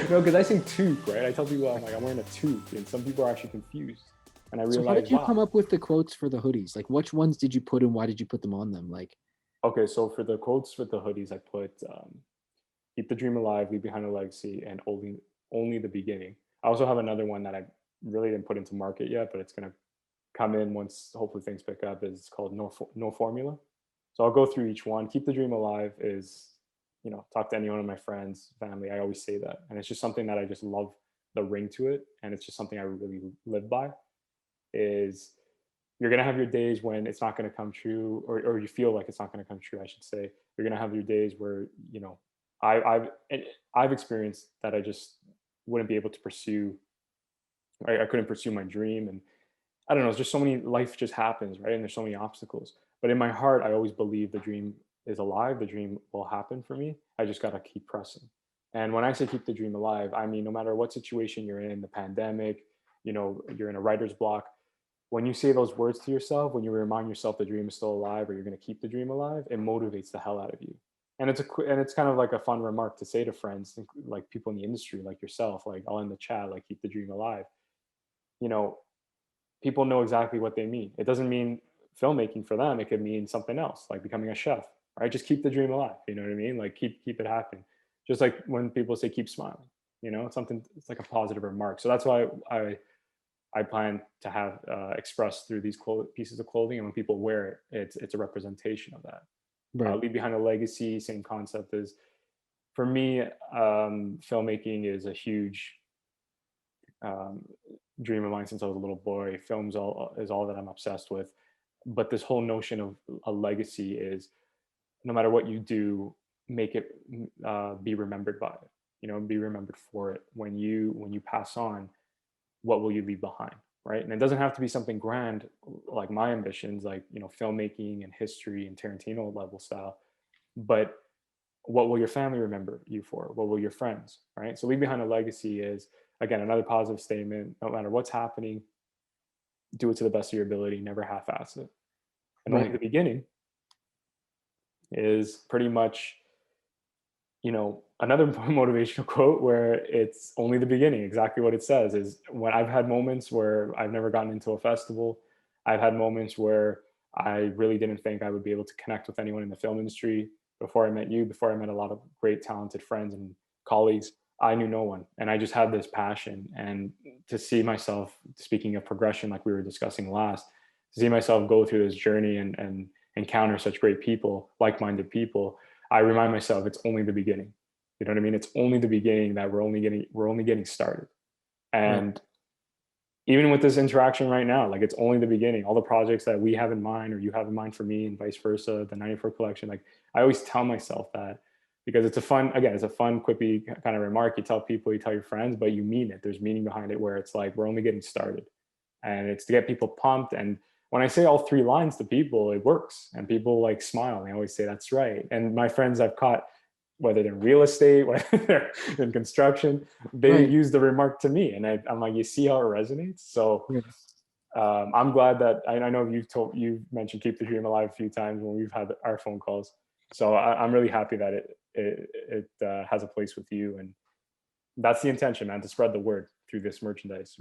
No, because I say toque, right? I tell people I'm like, I'm wearing a toque, and some people are actually confused. And I So how realize, did you come wow. up with the quotes for the hoodies? Like which ones did you put and why did you put them on them? Like, Okay, so for the quotes with the hoodies, I put "Keep the dream alive, leave behind a legacy, and only the beginning." I also have another one that I really didn't put into market yet, but it's gonna come in once hopefully things pick up. Is called No Formula. So I'll go through each one. Keep the dream alive is, talk to any one of my friends, family. I always say that, and it's just something that I just love the ring to it, and it's just something I really live by. Is you're gonna have your days when it's not gonna come true, or you feel like it's not gonna come true. I should say you're gonna have your days where I've experienced that I just wouldn't be able to pursue. I couldn't pursue my dream, and I don't know. It's just so many. Life just happens, right? And there's so many obstacles. But in my heart, I always believe the dream is alive. The dream will happen for me. I just gotta keep pressing. And when I say keep the dream alive, I mean no matter what situation you're in, the pandemic, you're in a writer's block, when you say those words to yourself, when you remind yourself the dream is still alive or you're going to keep the dream alive, it motivates the hell out of you. And it's kind of like a fun remark to say to friends, like people in the industry, like yourself, like all in the chat, like keep the dream alive. You know, people know exactly what they mean. It doesn't mean filmmaking for them. It could mean something else, like becoming a chef. Right? Just keep the dream alive. You know what I mean? Like keep it happening. Just like when people say keep smiling. It's something. It's like a positive remark. So that's why I plan to have expressed through these pieces of clothing, and when people wear it, it's a representation of that. right. Leave behind a legacy. Same concept as for me. Filmmaking is a huge um, dream of mine since I was a little boy. Films all is all that I'm obsessed with. But this whole notion of a legacy is no matter what you do, make it be remembered by it. Be remembered for it. When you pass on, what will you leave behind, right? And it doesn't have to be something grand like my ambitions, like filmmaking and history and Tarantino level style, but what will your family remember you for? What will your friends, right? So leave behind a legacy is, again, another positive statement. No matter what's happening, do it to the best of your ability, never half-ass it. And only Right. the beginning is pretty much another motivational quote where it's only the beginning. Exactly what it says is, when I've had moments where I've never gotten into a festival, I've had moments where I really didn't think I would be able to connect with anyone in the film industry. Before I met you, before I met a lot of great talented friends and colleagues, I knew no one, and I just had this passion. And to see myself, speaking of progression like we were discussing last, to see myself go through this journey and encounter such great people, like-minded people, I remind myself it's only the beginning. You know what I mean? It's only the beginning, that we're only getting started. Right. And even with this interaction right now, like it's only the beginning. All the projects that we have in mind or you have in mind for me and vice versa, the 94 collection, like I always tell myself that, because it's a fun, quippy kind of remark. You tell people, you tell your friends, but you mean it. There's meaning behind it, where it's like we're only getting started. And it's to get people pumped. And when I say all three lines to people, it works. And people like smile. And they always say, that's right. And my friends I've caught, whether they're in real estate, whether they're in construction, they Right. use the remark to me. And I'm like, you see how it resonates? So Right. I'm glad that I know you've mentioned keep the dream alive a few times when we've had our phone calls. So I'm really happy that it has a place with you. And that's the intention, man, to spread the word through this merchandise.